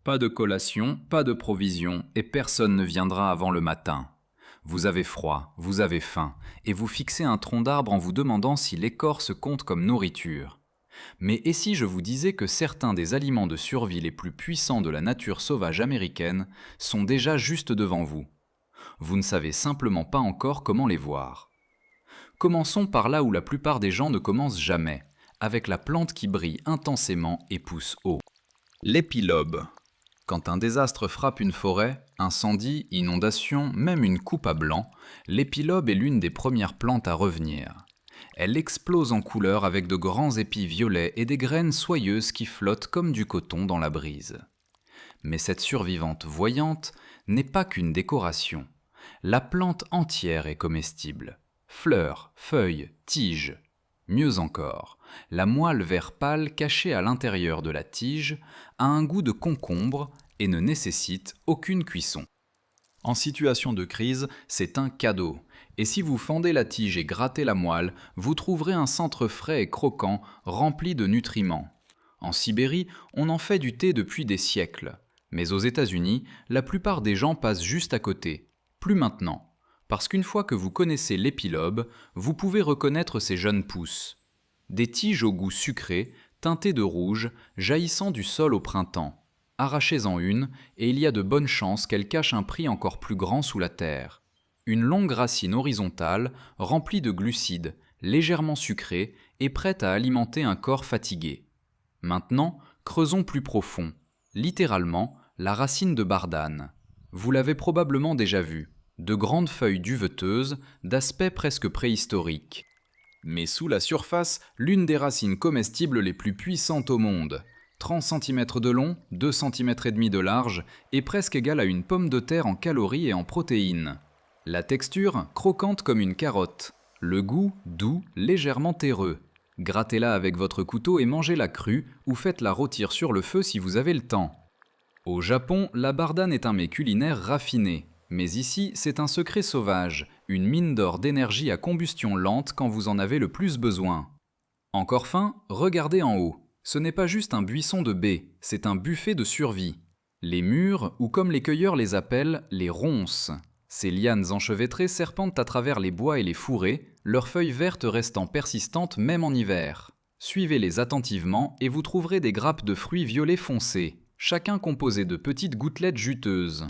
Pas de collation, pas de provision, et personne ne viendra avant le matin. Vous avez froid, vous avez faim, et vous fixez un tronc d'arbre en vous demandant si l'écorce compte comme nourriture. Mais et si je vous disais que certains des aliments de survie les plus puissants de la nature sauvage américaine sont déjà juste devant vous? Vous ne savez simplement pas encore comment les voir. Commençons par là où la plupart des gens ne commencent jamais, avec la plante qui brille intensément et pousse haut. L'épilobe. Quand un désastre frappe une forêt, incendie, inondation, même une coupe à blanc, l'épilobe est l'une des premières plantes à revenir. Elle explose en couleurs avec de grands épis violets et des graines soyeuses qui flottent comme du coton dans la brise. Mais cette survivante voyante n'est pas qu'une décoration. La plante entière est comestible. Fleurs, feuilles, tiges. Mieux encore, la moelle vert pâle cachée à l'intérieur de la tige a un goût de concombre et ne nécessite aucune cuisson. En situation de crise, c'est un cadeau. Et si vous fendez la tige et grattez la moelle, vous trouverez un centre frais et croquant rempli de nutriments. En Sibérie, on en fait du thé depuis des siècles. Mais aux États-Unis, la plupart des gens passent juste à côté. Plus maintenant. Parce qu'une fois que vous connaissez l'épilobe, vous pouvez reconnaître ses jeunes pousses. Des tiges au goût sucré, teintées de rouge, jaillissant du sol au printemps. Arrachez-en une, et il y a de bonnes chances qu'elle cache un prix encore plus grand sous la terre. Une longue racine horizontale, remplie de glucides, légèrement sucrée et prête à alimenter un corps fatigué. Maintenant, creusons plus profond. Littéralement, la racine de bardane. Vous l'avez probablement déjà vue. De grandes feuilles duveteuses, d'aspect presque préhistorique. Mais sous la surface, l'une des racines comestibles les plus puissantes au monde. 30 cm de long, 2 cm et demi de large, et presque égale à une pomme de terre en calories et en protéines. La texture, croquante comme une carotte. Le goût, doux, légèrement terreux. Grattez-la avec votre couteau et mangez-la crue, ou faites-la rôtir sur le feu si vous avez le temps. Au Japon, la bardane est un mets culinaire raffiné. Mais ici, c'est un secret sauvage, une mine d'or d'énergie à combustion lente quand vous en avez le plus besoin. Encore faim? Regardez en haut. Ce n'est pas juste un buisson de baies, c'est un buffet de survie. Les mûres, ou comme les cueilleurs les appellent, les ronces. Ces lianes enchevêtrées serpentent à travers les bois et les fourrés, leurs feuilles vertes restant persistantes même en hiver. Suivez-les attentivement et vous trouverez des grappes de fruits violets foncés, chacun composé de petites gouttelettes juteuses.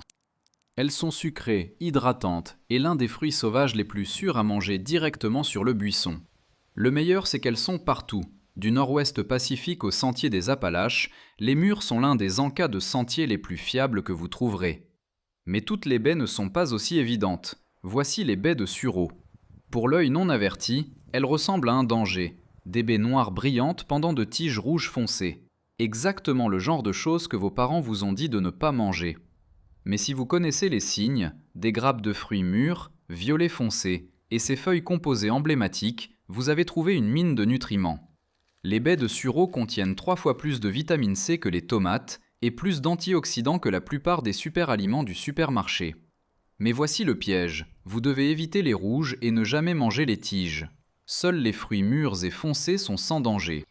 Elles sont sucrées, hydratantes et l'un des fruits sauvages les plus sûrs à manger directement sur le buisson. Le meilleur, c'est qu'elles sont partout. Du nord-ouest Pacifique au sentier des Appalaches, les mûres sont l'un des encas de sentiers les plus fiables que vous trouverez. Mais toutes les baies ne sont pas aussi évidentes. Voici les baies de sureau. Pour l'œil non averti, elles ressemblent à un danger. Des baies noires brillantes pendant de tiges rouges foncées. Exactement le genre de choses que vos parents vous ont dit de ne pas manger. Mais si vous connaissez les signes, des grappes de fruits mûrs, violet foncé, et ces feuilles composées emblématiques, vous avez trouvé une mine de nutriments. Les baies de sureau contiennent 3 fois plus de vitamine C que les tomates, et plus d'antioxydants que la plupart des super-aliments du supermarché. Mais voici le piège, vous devez éviter les rouges et ne jamais manger les tiges. Seuls les fruits mûrs et foncés sont sans danger.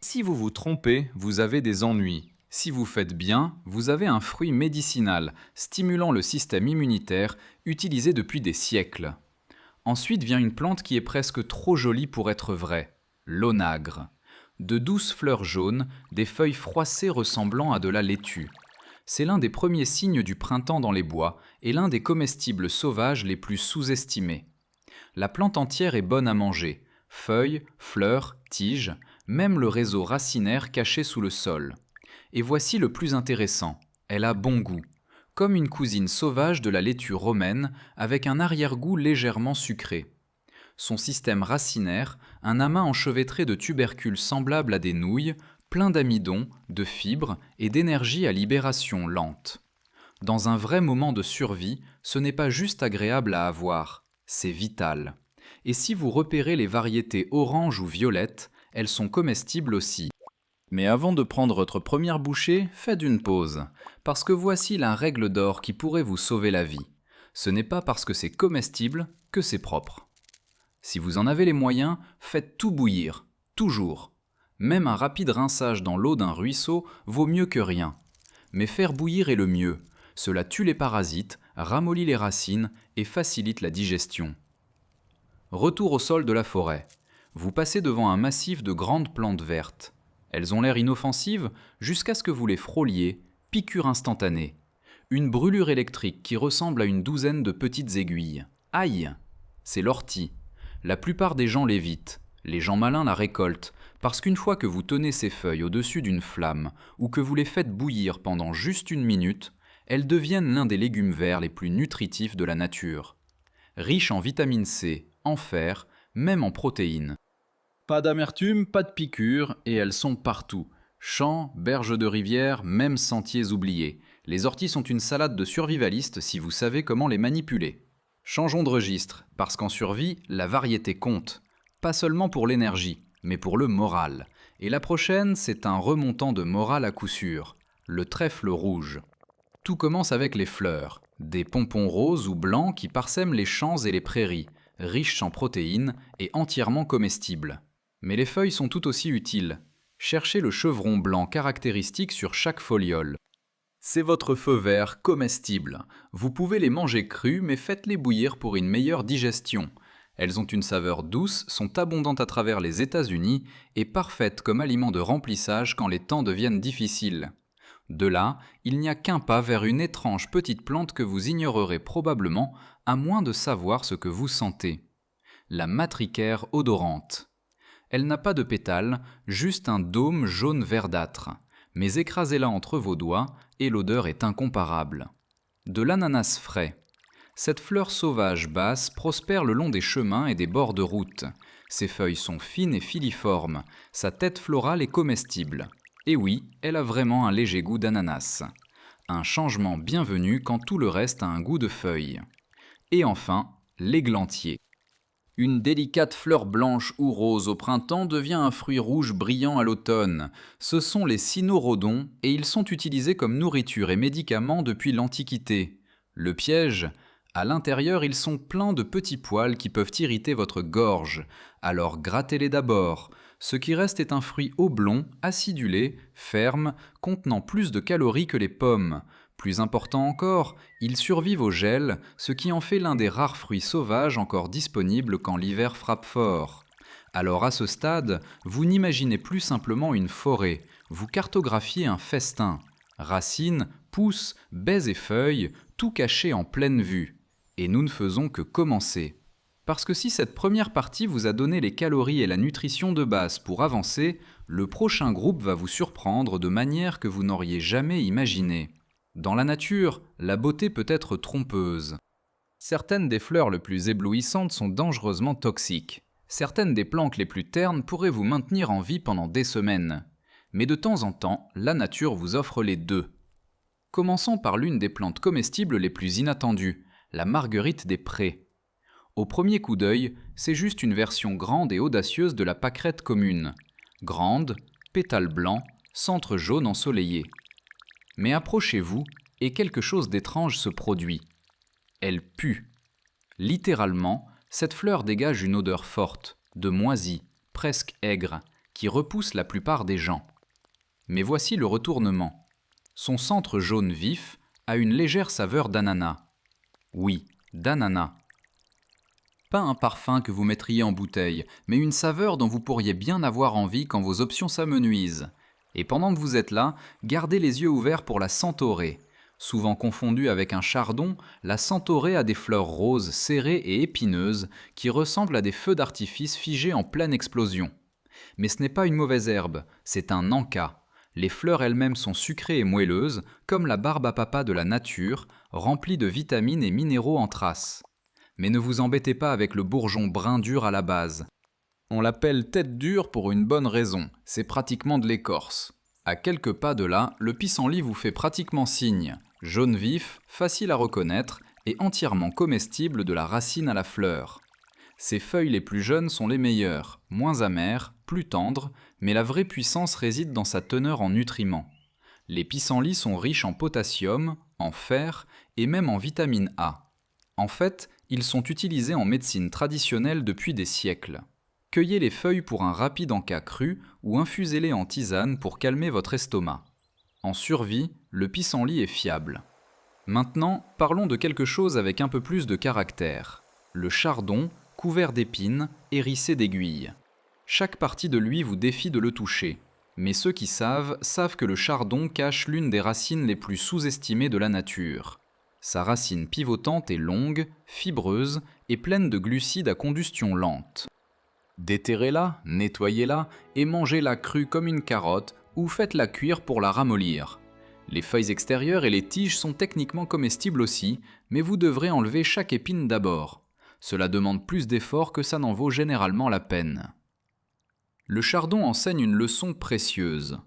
Si vous vous trompez, vous avez des ennuis. Si vous faites bien, vous avez un fruit médicinal, stimulant le système immunitaire, utilisé depuis des siècles. Ensuite vient une plante qui est presque trop jolie pour être vraie, l'onagre. De douces fleurs jaunes, des feuilles froissées ressemblant à de la laitue. C'est l'un des premiers signes du printemps dans les bois et l'un des comestibles sauvages les plus sous-estimés. La plante entière est bonne à manger, feuilles, fleurs, tiges, même le réseau racinaire caché sous le sol. Et voici le plus intéressant, elle a bon goût, comme une cousine sauvage de la laitue romaine avec un arrière-goût légèrement sucré. Son système racinaire, un amas enchevêtré de tubercules semblables à des nouilles, plein d'amidon, de fibres et d'énergie à libération lente. Dans un vrai moment de survie, ce n'est pas juste agréable à avoir, c'est vital. Et si vous repérez les variétés orange ou violette, elles sont comestibles aussi. Mais avant de prendre votre première bouchée, faites une pause, parce que voici la règle d'or qui pourrait vous sauver la vie. Ce n'est pas parce que c'est comestible que c'est propre. Si vous en avez les moyens, faites tout bouillir, toujours. Même un rapide rinçage dans l'eau d'un ruisseau vaut mieux que rien. Mais faire bouillir est le mieux. Cela tue les parasites, ramollit les racines et facilite la digestion. Retour au sol de la forêt. Vous passez devant un massif de grandes plantes vertes. Elles ont l'air inoffensives jusqu'à ce que vous les frôliez, piqûre instantanée. Une brûlure électrique qui ressemble à une douzaine de petites aiguilles. Aïe! C'est l'ortie. La plupart des gens l'évitent. Les gens malins la récoltent, parce qu'une fois que vous tenez ces feuilles au-dessus d'une flamme ou que vous les faites bouillir pendant juste 1 minute, elles deviennent l'un des légumes verts les plus nutritifs de la nature. Riches en vitamine C, en fer, même en protéines. Pas d'amertume, pas de piqûres, et elles sont partout. Champs, berges de rivières, même sentiers oubliés. Les orties sont une salade de survivalistes si vous savez comment les manipuler. Changeons de registre, parce qu'en survie, la variété compte. Pas seulement pour l'énergie, mais pour le moral. Et la prochaine, c'est un remontant de morale à coup sûr. Le trèfle rouge. Tout commence avec les fleurs. Des pompons roses ou blancs qui parsèment les champs et les prairies, riches en protéines et entièrement comestibles. Mais les feuilles sont tout aussi utiles. Cherchez le chevron blanc caractéristique sur chaque foliole. C'est votre feu vert comestible. Vous pouvez les manger crus, mais faites-les bouillir pour une meilleure digestion. Elles ont une saveur douce, sont abondantes à travers les États-Unis et parfaites comme aliment de remplissage quand les temps deviennent difficiles. De là, il n'y a qu'un pas vers une étrange petite plante que vous ignorerez probablement, à moins de savoir ce que vous sentez. La matricaire odorante. Elle n'a pas de pétales, juste un dôme jaune verdâtre. Mais écrasez-la entre vos doigts et l'odeur est incomparable. De l'ananas frais. Cette fleur sauvage basse prospère le long des chemins et des bords de route. Ses feuilles sont fines et filiformes, sa tête florale est comestible. Et oui, elle a vraiment un léger goût d'ananas. Un changement bienvenu quand tout le reste a un goût de feuilles. Et enfin, l'églantier. Une délicate fleur blanche ou rose au printemps devient un fruit rouge brillant à l'automne. Ce sont les cynorrhodons et ils sont utilisés comme nourriture et médicaments depuis l'Antiquité. Le piège ? À l'intérieur, ils sont pleins de petits poils qui peuvent irriter votre gorge. Alors grattez-les d'abord. Ce qui reste est un fruit oblong, acidulé, ferme, contenant plus de calories que les pommes. Plus important encore, il survit au gel, ce qui en fait l'un des rares fruits sauvages encore disponibles quand l'hiver frappe fort. Alors à ce stade, vous n'imaginez plus simplement une forêt, vous cartographiez un festin. Racines, pousses, baies et feuilles, tout caché en pleine vue. Et nous ne faisons que commencer. Parce que si cette première partie vous a donné les calories et la nutrition de base pour avancer, le prochain groupe va vous surprendre de manière que vous n'auriez jamais imaginé. Dans la nature, la beauté peut être trompeuse. Certaines des fleurs les plus éblouissantes sont dangereusement toxiques. Certaines des plantes les plus ternes pourraient vous maintenir en vie pendant des semaines. Mais de temps en temps, la nature vous offre les deux. Commençons par l'une des plantes comestibles les plus inattendues, la marguerite des prés. Au premier coup d'œil, c'est juste une version grande et audacieuse de la pâquerette commune. Grande, pétales blancs, centre jaune ensoleillé. Mais approchez-vous et quelque chose d'étrange se produit. Elle pue. Littéralement, cette fleur dégage une odeur forte, de moisi, presque aigre, qui repousse la plupart des gens. Mais voici le retournement. Son centre jaune vif a une légère saveur d'ananas. Oui, d'ananas. Pas un parfum que vous mettriez en bouteille, mais une saveur dont vous pourriez bien avoir envie quand vos options s'amenuisent. Et pendant que vous êtes là, gardez les yeux ouverts pour la centaurée. Souvent confondue avec un chardon, la centaurée a des fleurs roses serrées et épineuses qui ressemblent à des feux d'artifice figés en pleine explosion. Mais ce n'est pas une mauvaise herbe, c'est un anja. Les fleurs elles-mêmes sont sucrées et moelleuses, comme la barbe à papa de la nature, remplies de vitamines et minéraux en traces. Mais ne vous embêtez pas avec le bourgeon brun dur à la base. On l'appelle tête dure pour une bonne raison, c'est pratiquement de l'écorce. À quelques pas de là, le pissenlit vous fait pratiquement signe. Jaune vif, facile à reconnaître et entièrement comestible de la racine à la fleur. Ses feuilles les plus jeunes sont les meilleures, moins amères, plus tendres, mais la vraie puissance réside dans sa teneur en nutriments. Les pissenlits sont riches en potassium, en fer et même en vitamine A. En fait, ils sont utilisés en médecine traditionnelle depuis des siècles. Cueillez les feuilles pour un rapide encas cru ou infusez-les en tisane pour calmer votre estomac. En survie, le pissenlit est fiable. Maintenant, parlons de quelque chose avec un peu plus de caractère. Le chardon, couvert d'épines, hérissé d'aiguilles. Chaque partie de lui vous défie de le toucher. Mais ceux qui savent que le chardon cache l'une des racines les plus sous-estimées de la nature. Sa racine pivotante est longue, fibreuse et pleine de glucides à combustion lente. Déterrez-la, nettoyez-la et mangez-la crue comme une carotte ou faites-la cuire pour la ramollir. Les feuilles extérieures et les tiges sont techniquement comestibles aussi, mais vous devrez enlever chaque épine d'abord. Cela demande plus d'efforts que ça n'en vaut généralement la peine. Le chardon enseigne une leçon précieuse.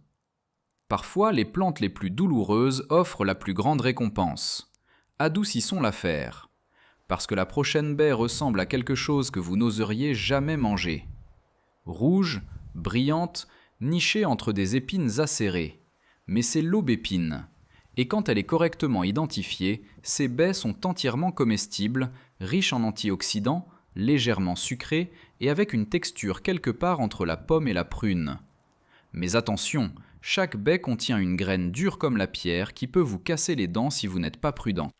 Parfois, les plantes les plus douloureuses offrent la plus grande récompense. Adoucissons l'affaire, parce que la prochaine baie ressemble à quelque chose que vous n'oseriez jamais manger. Rouge, brillante, nichée entre des épines acérées. Mais c'est l'aubépine. Et quand elle est correctement identifiée, ces baies sont entièrement comestibles, riches en antioxydants, légèrement sucrées et avec une texture quelque part entre la pomme et la prune. Mais attention, chaque baie contient une graine dure comme la pierre qui peut vous casser les dents si vous n'êtes pas prudent.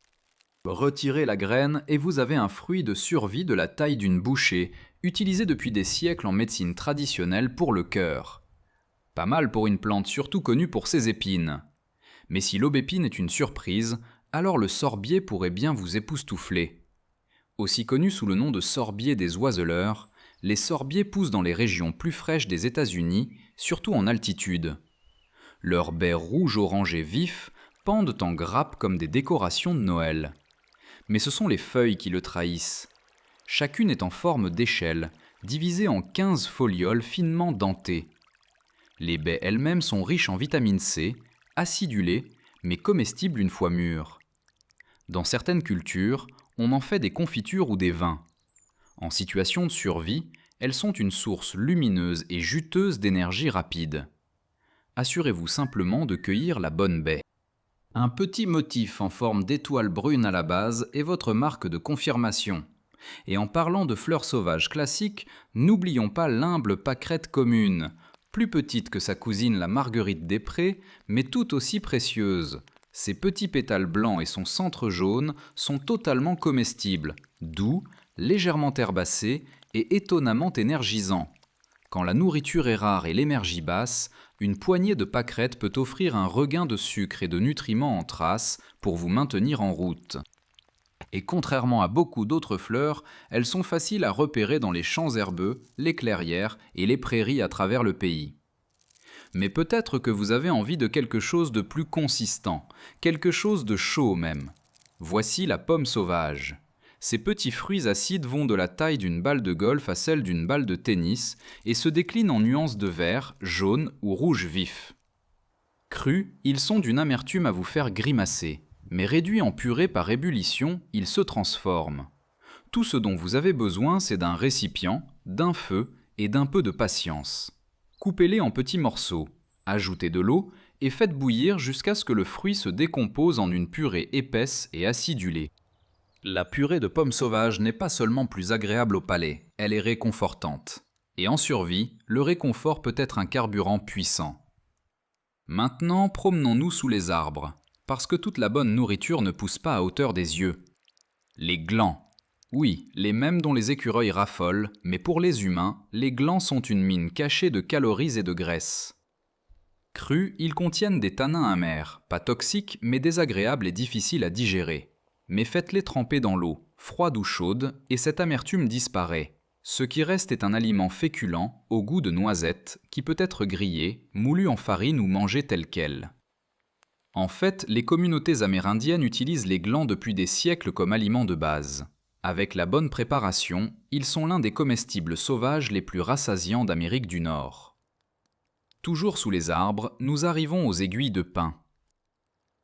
Retirez la graine et vous avez un fruit de survie de la taille d'une bouchée, utilisé depuis des siècles en médecine traditionnelle pour le cœur. Pas mal pour une plante surtout connue pour ses épines. Mais si l'aubépine est une surprise, alors le sorbier pourrait bien vous époustoufler. Aussi connu sous le nom de sorbier des oiseleurs, les sorbiers poussent dans les régions plus fraîches des États-Unis, surtout en altitude. Leurs baies rouge-orangé vifs pendent en grappes comme des décorations de Noël. Mais ce sont les feuilles qui le trahissent. Chacune est en forme d'échelle, divisée en 15 folioles finement dentées. Les baies elles-mêmes sont riches en vitamine C, acidulées, mais comestibles une fois mûres. Dans certaines cultures, on en fait des confitures ou des vins. En situation de survie, elles sont une source lumineuse et juteuse d'énergie rapide. Assurez-vous simplement de cueillir la bonne baie. Un petit motif en forme d'étoile brune à la base est votre marque de confirmation. Et en parlant de fleurs sauvages classiques, n'oublions pas l'humble pâquerette commune, plus petite que sa cousine la marguerite des prés, mais tout aussi précieuse. Ses petits pétales blancs et son centre jaune sont totalement comestibles, doux, légèrement herbacés et étonnamment énergisants. Quand la nourriture est rare et l'énergie basse, une poignée de pâquerettes peut offrir un regain de sucre et de nutriments en traces pour vous maintenir en route. Et contrairement à beaucoup d'autres fleurs, elles sont faciles à repérer dans les champs herbeux, les clairières et les prairies à travers le pays. Mais peut-être que vous avez envie de quelque chose de plus consistant, quelque chose de chaud même. Voici la pomme sauvage. Ces petits fruits acides vont de la taille d'une balle de golf à celle d'une balle de tennis et se déclinent en nuances de vert, jaune ou rouge vif. Crus, ils sont d'une amertume à vous faire grimacer, mais réduits en purée par ébullition, ils se transforment. Tout ce dont vous avez besoin, c'est d'un récipient, d'un feu et d'un peu de patience. Coupez-les en petits morceaux, ajoutez de l'eau et faites bouillir jusqu'à ce que le fruit se décompose en une purée épaisse et acidulée. La purée de pommes sauvages n'est pas seulement plus agréable au palais, elle est réconfortante. Et en survie, le réconfort peut être un carburant puissant. Maintenant, promenons-nous sous les arbres, parce que toute la bonne nourriture ne pousse pas à hauteur des yeux. Les glands. Oui, les mêmes dont les écureuils raffolent, mais pour les humains, les glands sont une mine cachée de calories et de graisse. Crus, ils contiennent des tanins amers, pas toxiques, mais désagréables et difficiles à digérer. Mais faites-les tremper dans l'eau, froide ou chaude, et cette amertume disparaît. Ce qui reste est un aliment féculent, au goût de noisette, qui peut être grillé, moulu en farine ou mangé tel quel. En fait, les communautés amérindiennes utilisent les glands depuis des siècles comme aliment de base. Avec la bonne préparation, ils sont l'un des comestibles sauvages les plus rassasiants d'Amérique du Nord. Toujours sous les arbres, nous arrivons aux aiguilles de pin.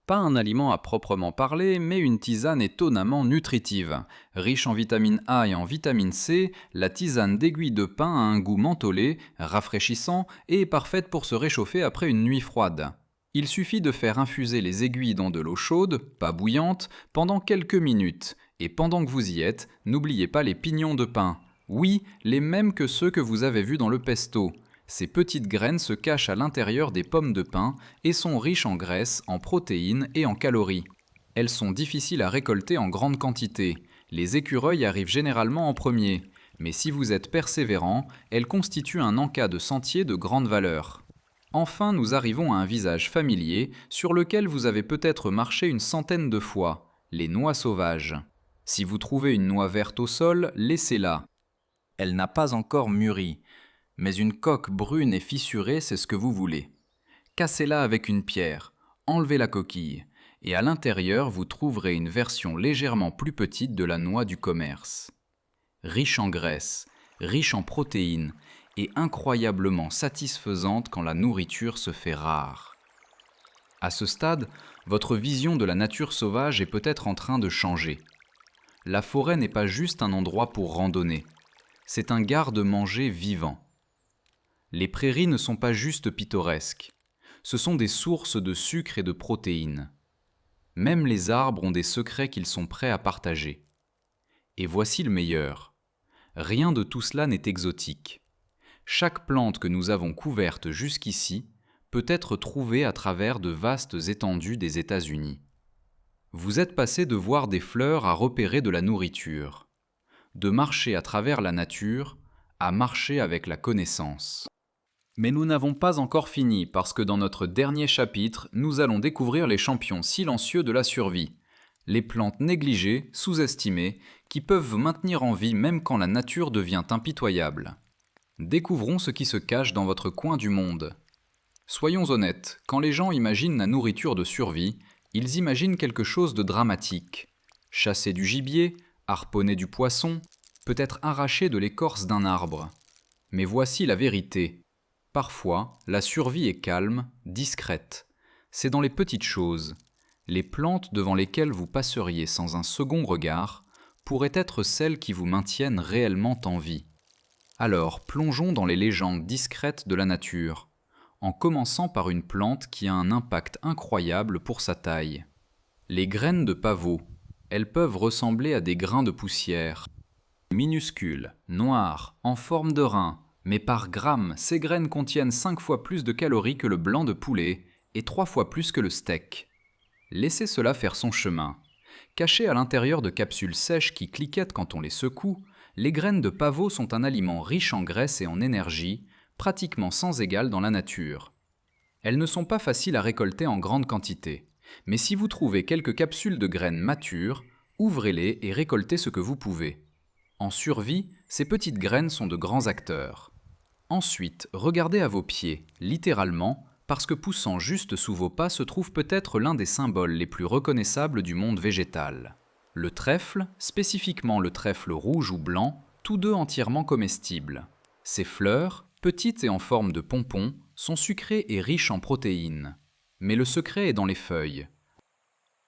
Pas un aliment à proprement parler, mais une tisane étonnamment nutritive. Riche en vitamine A et en vitamine C, la tisane d'aiguille de pin a un goût mentholé, rafraîchissant et est parfaite pour se réchauffer après une nuit froide. Il suffit de faire infuser les aiguilles dans de l'eau chaude, pas bouillante, pendant quelques minutes. Et pendant que vous y êtes, n'oubliez pas les pignons de pin. Oui, les mêmes que ceux que vous avez vus dans le pesto. Ces petites graines se cachent à l'intérieur des pommes de pin et sont riches en graisse, en protéines et en calories. Elles sont difficiles à récolter en grande quantité. Les écureuils arrivent généralement en premier, mais si vous êtes persévérant, elles constituent un encas de sentier de grande valeur. Enfin, nous arrivons à un visage familier sur lequel vous avez peut-être marché une centaine de fois, les noix sauvages. Si vous trouvez une noix verte au sol, laissez-la. Elle n'a pas encore mûri, mais une coque brune et fissurée, c'est ce que vous voulez. Cassez-la avec une pierre, enlevez la coquille, et à l'intérieur vous trouverez une version légèrement plus petite de la noix du commerce. Riche en graisse, riche en protéines, et incroyablement satisfaisante quand la nourriture se fait rare. À ce stade, votre vision de la nature sauvage est peut-être en train de changer. La forêt n'est pas juste un endroit pour randonner, c'est un garde-manger vivant. Les prairies ne sont pas juste pittoresques, ce sont des sources de sucre et de protéines. Même les arbres ont des secrets qu'ils sont prêts à partager. Et voici le meilleur. Rien de tout cela n'est exotique. Chaque plante que nous avons couverte jusqu'ici peut être trouvée à travers de vastes étendues des États-Unis. Vous êtes passé de voir des fleurs à repérer de la nourriture, de marcher à travers la nature à marcher avec la connaissance. Mais nous n'avons pas encore fini parce que dans notre dernier chapitre, nous allons découvrir les champions silencieux de la survie, les plantes négligées, sous-estimées, qui peuvent vous maintenir en vie même quand la nature devient impitoyable. Découvrons ce qui se cache dans votre coin du monde. Soyons honnêtes, quand les gens imaginent la nourriture de survie, ils imaginent quelque chose de dramatique. Chasser du gibier, harponner du poisson, peut-être arracher de l'écorce d'un arbre. Mais voici la vérité. Parfois, la survie est calme, discrète. C'est dans les petites choses. Les plantes devant lesquelles vous passeriez sans un second regard pourraient être celles qui vous maintiennent réellement en vie. Alors, plongeons dans les légendes discrètes de la nature, en commençant par une plante qui a un impact incroyable pour sa taille. Les graines de pavot. Elles peuvent ressembler à des grains de poussière. Minuscules, noires, en forme de rein, mais par gramme, ces graines contiennent 5 fois plus de calories que le blanc de poulet et 3 fois plus que le steak. Laissez cela faire son chemin. Cachées à l'intérieur de capsules sèches qui cliquettent quand on les secoue, les graines de pavot sont un aliment riche en graisse et en énergie, pratiquement sans égal dans la nature. Elles ne sont pas faciles à récolter en grande quantité, mais si vous trouvez quelques capsules de graines matures, ouvrez-les et récoltez ce que vous pouvez. En survie, ces petites graines sont de grands acteurs. Ensuite, regardez à vos pieds, littéralement, parce que poussant juste sous vos pas se trouve peut-être l'un des symboles les plus reconnaissables du monde végétal. Le trèfle, spécifiquement le trèfle rouge ou blanc, tous deux entièrement comestibles. Ces fleurs, petites et en forme de pompons, sont sucrées et riches en protéines. Mais le secret est dans les feuilles.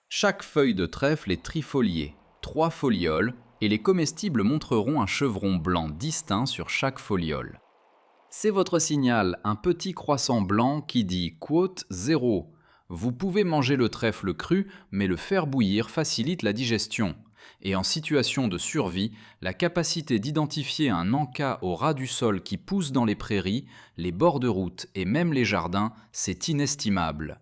Chaque feuille de trèfle est trifoliée, 3 folioles, et les comestibles montreront un chevron blanc distinct sur chaque foliole. C'est votre signal, un petit croissant blanc qui dit quote 0. Vous pouvez manger le trèfle cru, mais le faire bouillir facilite la digestion. Et en situation de survie, la capacité d'identifier un encas au ras du sol qui pousse dans les prairies, les bords de route et même les jardins, c'est inestimable.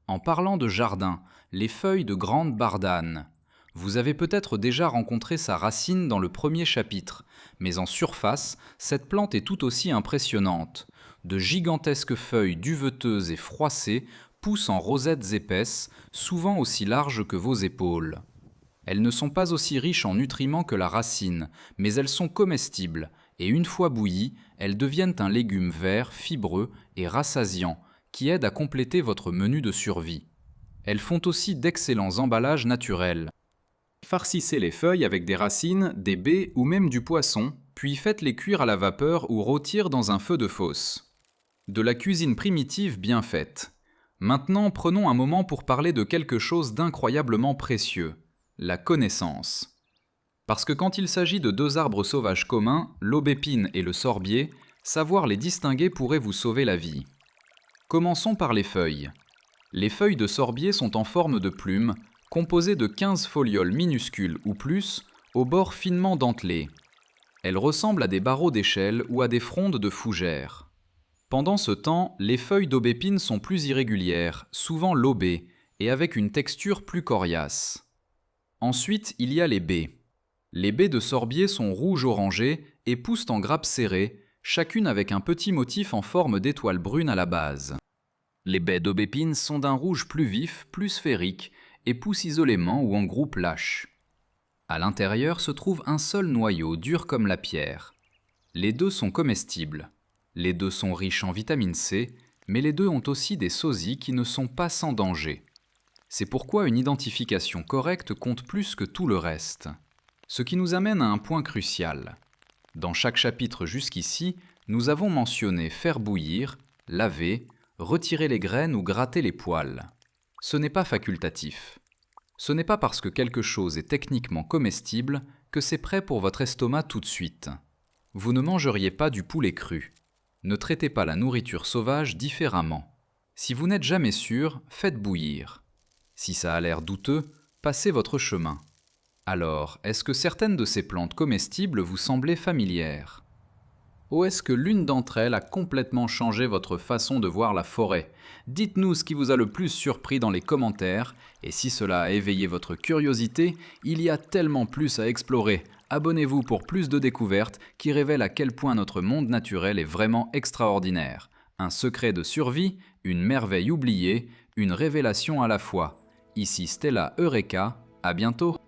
En parlant de jardin, les feuilles de grande bardane. Vous avez peut-être déjà rencontré sa racine dans le premier chapitre, mais en surface, cette plante est tout aussi impressionnante. De gigantesques feuilles duveteuses et froissées poussent en rosettes épaisses, souvent aussi larges que vos épaules. Elles ne sont pas aussi riches en nutriments que la racine, mais elles sont comestibles, et une fois bouillies, elles deviennent un légume vert, fibreux et rassasiant, qui aide à compléter votre menu de survie. Elles font aussi d'excellents emballages naturels. Farcissez les feuilles avec des racines, des baies ou même du poisson, puis faites-les cuire à la vapeur ou rôtir dans un feu de fosse. De la cuisine primitive bien faite. Maintenant, prenons un moment pour parler de quelque chose d'incroyablement précieux, la connaissance. Parce que quand il s'agit de 2 arbres sauvages communs, l'aubépine et le sorbier, savoir les distinguer pourrait vous sauver la vie. Commençons par les feuilles. Les feuilles de sorbier sont en forme de plume, composées de 15 folioles minuscules ou plus, aux bords finement dentelés. Elles ressemblent à des barreaux d'échelle ou à des frondes de fougères. Pendant ce temps, les feuilles d'aubépine sont plus irrégulières, souvent lobées, et avec une texture plus coriace. Ensuite, il y a les baies. Les baies de sorbier sont rouge-orangé et poussent en grappes serrées, chacune avec un petit motif en forme d'étoile brune à la base. Les baies d'aubépine sont d'un rouge plus vif, plus sphérique, et poussent isolément ou en groupes lâches. À l'intérieur se trouve un seul noyau dur comme la pierre. Les deux sont comestibles. Les deux sont riches en vitamine C, mais les deux ont aussi des sosies qui ne sont pas sans danger. C'est pourquoi une identification correcte compte plus que tout le reste. Ce qui nous amène à un point crucial. Dans chaque chapitre jusqu'ici, nous avons mentionné faire bouillir, laver, retirer les graines ou gratter les poils. Ce n'est pas facultatif. Ce n'est pas parce que quelque chose est techniquement comestible que c'est prêt pour votre estomac tout de suite. Vous ne mangeriez pas du poulet cru. Ne traitez pas la nourriture sauvage différemment. Si vous n'êtes jamais sûr, faites bouillir. Si ça a l'air douteux, passez votre chemin. Alors, est-ce que certaines de ces plantes comestibles vous semblaient familières ? Ou est-ce que l'une d'entre elles a complètement changé votre façon de voir la forêt ? Dites-nous ce qui vous a le plus surpris dans les commentaires, et si cela a éveillé votre curiosité, il y a tellement plus à explorer. Abonnez-vous pour plus de découvertes qui révèlent à quel point notre monde naturel est vraiment extraordinaire. Un secret de survie, une merveille oubliée, une révélation à la fois. Ici Stella Eureka, à bientôt.